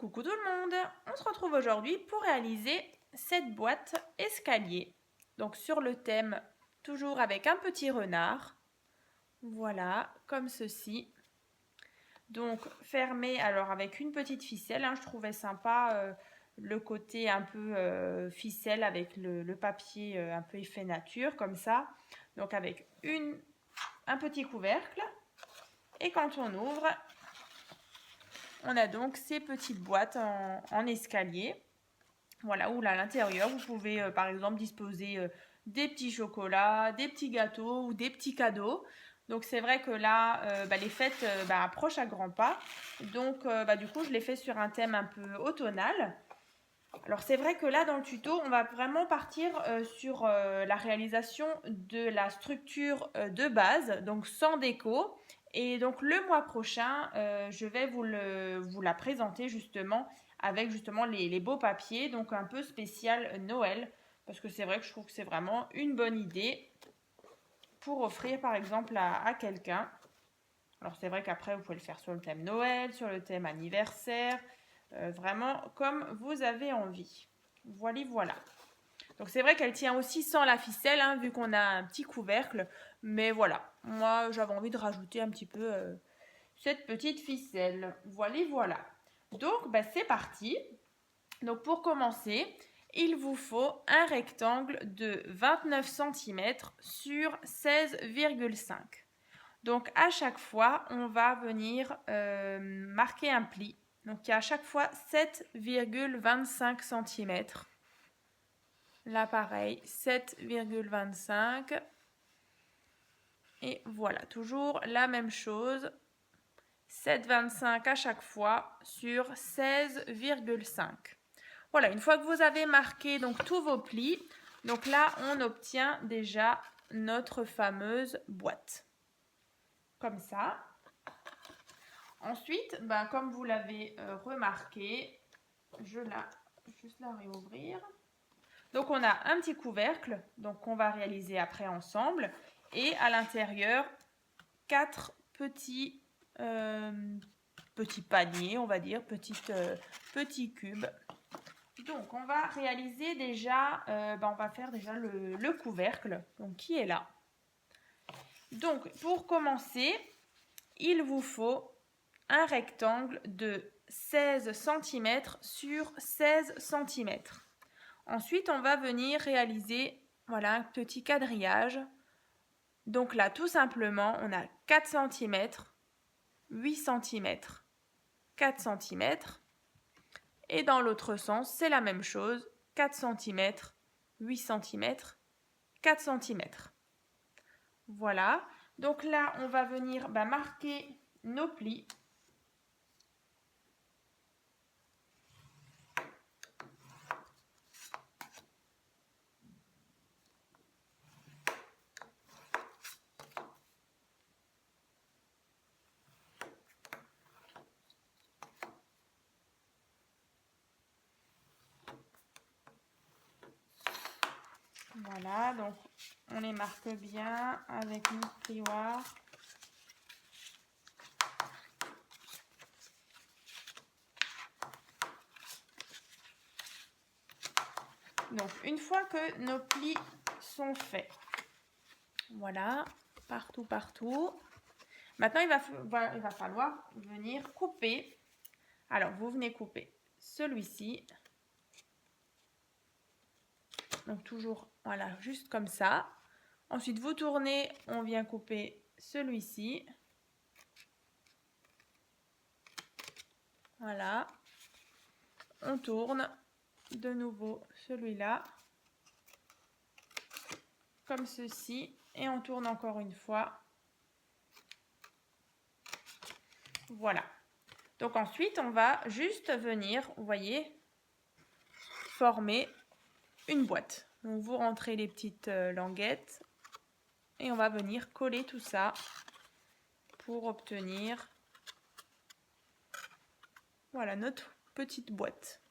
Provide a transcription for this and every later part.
Coucou tout le monde, on se retrouve aujourd'hui pour réaliser cette boîte escalier. Donc sur le thème, toujours avec un petit renard. Voilà, comme ceci. Donc fermé alors avec une petite ficelle, je trouvais sympa le côté un peu ficelle avec le papier un peu effet nature comme ça. Donc avec un petit couvercle. Et quand on ouvre, on a donc ces petites boîtes en escalier. Voilà, où là, à l'intérieur, vous pouvez par exemple disposer des petits chocolats, des petits gâteaux ou des petits cadeaux. Donc c'est vrai que là, les fêtes approchent à grands pas. Donc du coup, je l'ai fait sur un thème un peu automnal. Alors c'est vrai que là, dans le tuto, on va vraiment partir sur la réalisation de la structure de base, donc sans déco. Et donc le mois prochain, je vais vous la présenter justement avec justement les beaux papiers, donc un peu spécial Noël, parce que c'est vrai que je trouve que c'est vraiment une bonne idée pour offrir par exemple à quelqu'un. Alors c'est vrai qu'après vous pouvez le faire sur le thème Noël, sur le thème anniversaire, vraiment comme vous avez envie. Voilà. Donc c'est vrai qu'elle tient aussi sans la ficelle, vu qu'on a un petit couvercle. Mais voilà, moi j'avais envie de rajouter un petit peu cette petite ficelle. Voilà. Donc c'est parti. Donc pour commencer, il vous faut un rectangle de 29 cm sur 16,5. Donc à chaque fois, on va venir marquer un pli. Donc il y a à chaque fois 7,25 cm. Là pareil, 7,25. Et voilà, toujours la même chose. 7,25 à chaque fois sur 16,5. Voilà, une fois que vous avez marqué donc tous vos plis, donc là on obtient déjà notre fameuse boîte. Comme ça. Ensuite, comme vous l'avez remarqué, je vais juste la réouvrir. Donc on a un petit couvercle, donc qu'on va réaliser après ensemble, et à l'intérieur 4 petits paniers, on va dire, petits cubes. Donc on va réaliser déjà, on va faire déjà le couvercle, donc qui est là. Donc pour commencer, il vous faut un rectangle de 16 cm sur 16 cm. Ensuite, on va venir réaliser un petit quadrillage. Donc là, tout simplement, on a 4 cm, 8 cm, 4 cm. Et dans l'autre sens, c'est la même chose, 4 cm, 8 cm, 4 cm. Voilà. Donc là, on va venir marquer nos plis. Voilà, donc on les marque bien avec une plioir. Donc une fois que nos plis sont faits, voilà, partout. Maintenant il va falloir venir couper. Alors vous venez couper celui-ci. Donc toujours, voilà, juste comme ça. Ensuite, vous tournez, on vient couper celui-ci. Voilà. On tourne de nouveau celui-là. Comme ceci. Et on tourne encore une fois. Voilà. Donc ensuite, on va juste venir, vous voyez, former une boîte. Donc vous rentrez les petites languettes et on va venir coller tout ça pour obtenir notre petite boîte.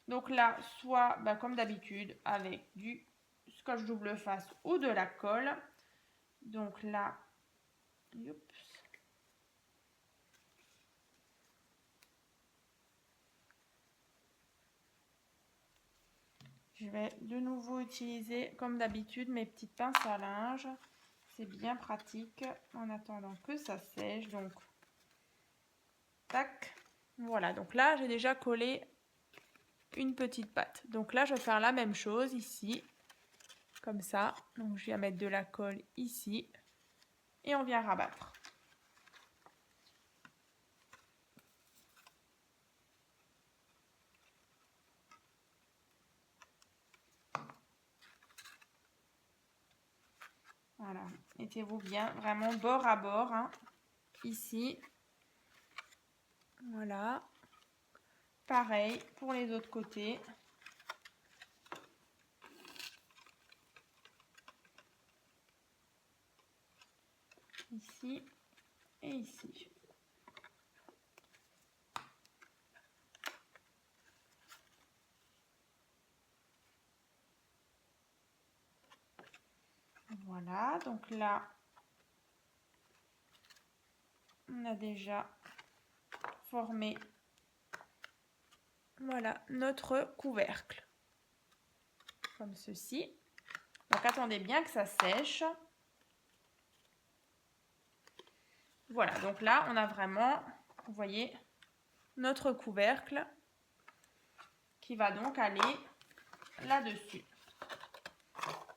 Donc là, soit comme d'habitude avec du scotch double face ou de la colle. Donc là, Je vais de nouveau utiliser, comme d'habitude, mes petites pinces à linge. C'est bien pratique en attendant que ça sèche. Donc, tac. Voilà, donc là, j'ai déjà collé une petite pâte. Donc là, je vais faire la même chose ici, comme ça. Donc, je viens mettre de la colle ici et on vient rabattre. Voilà, mettez-vous bien, vraiment bord à bord, hein, ici. Voilà. Pareil pour les autres côtés. Ici et ici. Voilà, donc là, on a déjà formé, voilà, notre couvercle. Comme ceci. Donc attendez bien que ça sèche. Voilà, donc là, on a vraiment, vous voyez, notre couvercle qui va donc aller là-dessus.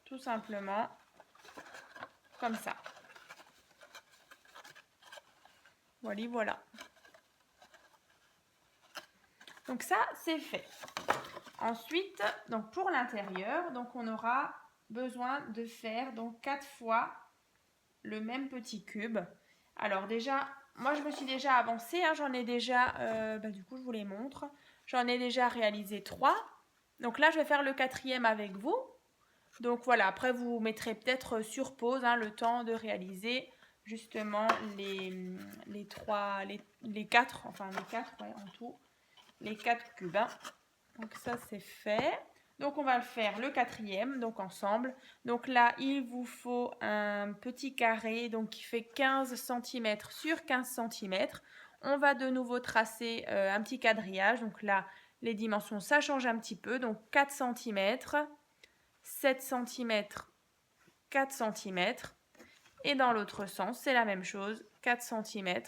Tout simplement comme ça. Voilà, voilà. Donc ça, c'est fait. Ensuite, donc pour l'intérieur, donc on aura besoin de faire donc 4 fois le même petit cube. Alors déjà, moi je me suis déjà avancée, hein, j'en ai déjà, du coup je vous les montre. J'en ai déjà réalisé 3. Donc là, je vais faire le 4e avec vous. Donc voilà, après vous mettrez peut-être sur pause, hein, le temps de réaliser justement les 4, enfin les 4, ouais, en tout, les 4 cubes. Hein. Donc ça c'est fait. Donc on va le faire le 4e, donc ensemble. Donc là, il vous faut un petit carré donc qui fait 15 cm sur 15 cm. On va de nouveau tracer un petit quadrillage. Donc là, les dimensions, ça change un petit peu. Donc 4 cm, 7 cm, 4 cm. Et dans l'autre sens, c'est la même chose. 4 cm,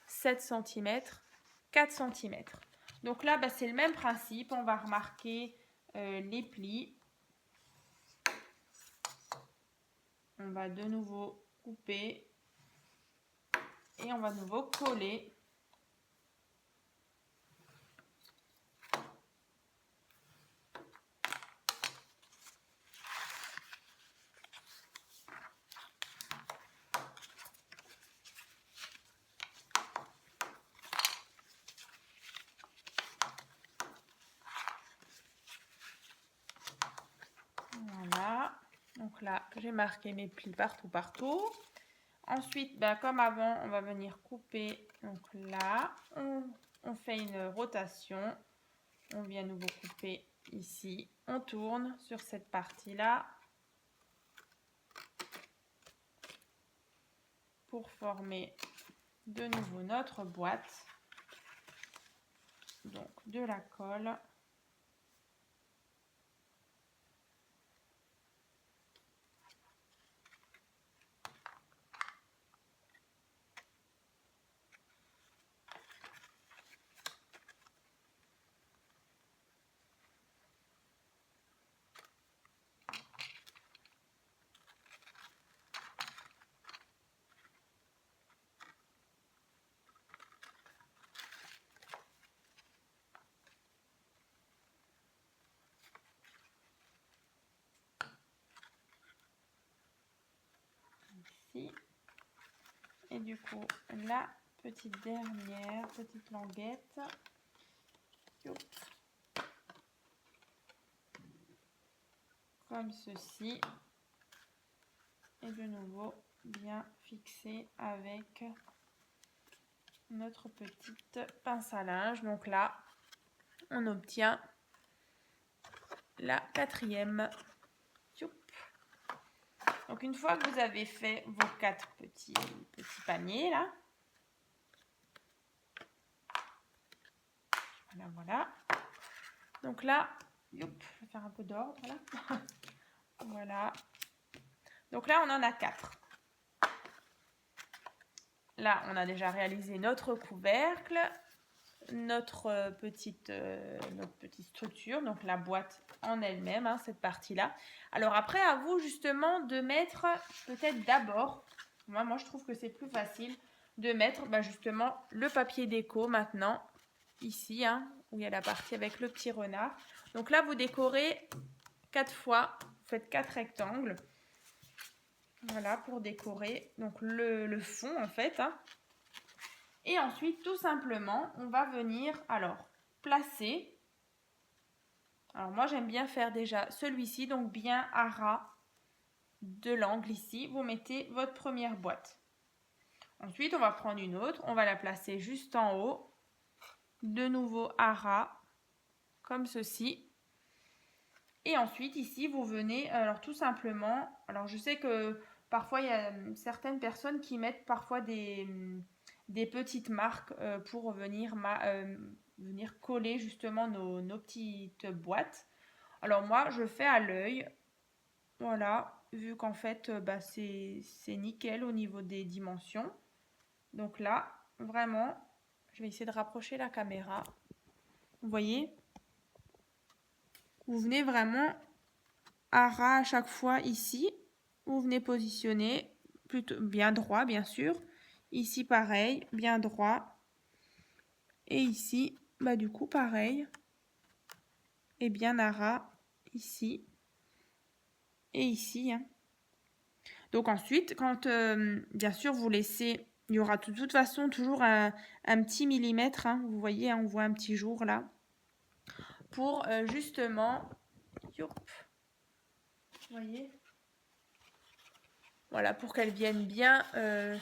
7 cm, 4 cm. Donc là, c'est le même principe. On va remarquer les plis. On va de nouveau couper. Et on va de nouveau coller. Voilà. Donc là, j'ai marqué mes plis partout. Ensuite, comme avant, on va venir couper. Donc là, on fait une rotation. On vient nouveau couper ici. On tourne sur cette partie-là pour former de nouveau notre boîte. Donc de la colle. Ici. Et du coup, la petite dernière, petite languette. Comme ceci. Et de nouveau, bien fixé avec notre petite pince à linge. Donc là, on obtient la 4e. Donc une fois que vous avez fait vos 4 petits paniers là, voilà. Donc là, Youp, je vais faire un peu d'ordre là. Voilà. Donc là, on en a 4. Là, on a déjà réalisé notre couvercle, notre petite structure, donc la boîte en elle-même, hein, cette partie-là. Alors après, à vous justement de mettre peut-être d'abord, moi je trouve que c'est plus facile de mettre justement le papier déco maintenant, ici, hein, où il y a la partie avec le petit renard. Donc là, vous décorez 4 fois, vous faites 4 rectangles. Voilà, pour décorer donc le fond en fait. Hein. Et ensuite, tout simplement, on va venir alors placer. Alors moi, j'aime bien faire déjà celui-ci, donc bien à ras de l'angle ici. Vous mettez votre première boîte. Ensuite, on va prendre une autre. On va la placer juste en haut. De nouveau à ras, comme ceci. Et ensuite, ici, vous venez, alors tout simplement, alors je sais que parfois, il y a certaines personnes qui mettent parfois des petites marques pour venir coller justement nos petites boîtes. Alors moi, je fais à l'œil, voilà, vu qu'en fait, c'est nickel au niveau des dimensions. Donc là, vraiment, je vais essayer de rapprocher la caméra. Vous voyez ? Vous venez vraiment à ras à chaque fois ici. Vous venez positionner plutôt bien droit, bien sûr. Ici, pareil, bien droit. Et ici, du coup, pareil. Et bien à ras, ici. Et ici. Hein. Donc ensuite, quand, bien sûr, vous laissez... Il y aura de toute façon toujours un petit millimètre. Hein, vous voyez, hein, on voit un petit jour là. Pour justement... Youp, vous voyez ? Voilà, pour qu'elles viennent bien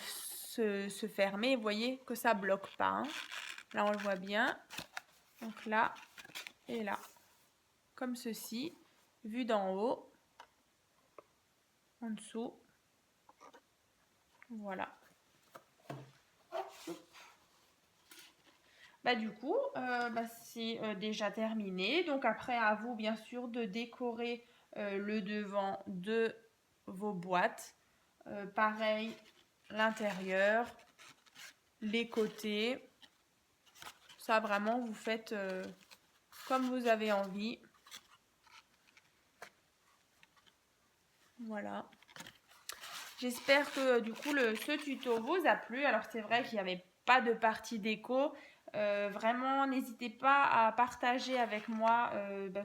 se fermer. Vous voyez que ça ne bloque pas. Hein. Là, on le voit bien. Donc là et là. Comme ceci. Vu d'en haut. En dessous. Voilà. Du coup, c'est déjà terminé. Donc après, à vous, bien sûr, de décorer le devant de vos boîtes. Pareil, l'intérieur, les côtés. Ça, vraiment, vous faites comme vous avez envie. Voilà. J'espère que du coup ce tuto vous a plu. Alors c'est vrai qu'il n'y avait pas de partie déco. Vraiment, n'hésitez pas à partager avec moi,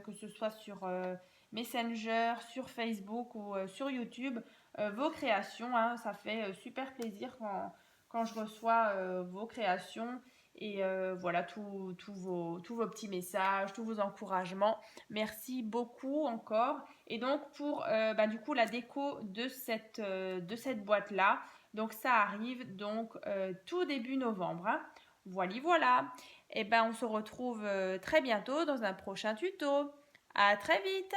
que ce soit sur Messenger, sur Facebook ou sur YouTube, vos créations. Hein. Ça fait super plaisir quand je reçois vos créations. Et voilà, tous vos petits messages, tous vos encouragements. Merci beaucoup encore. Et donc pour du coup la déco de cette boîte-là, donc ça arrive donc tout début novembre. Hein. Voilà. Et on se retrouve très bientôt dans un prochain tuto. À très vite.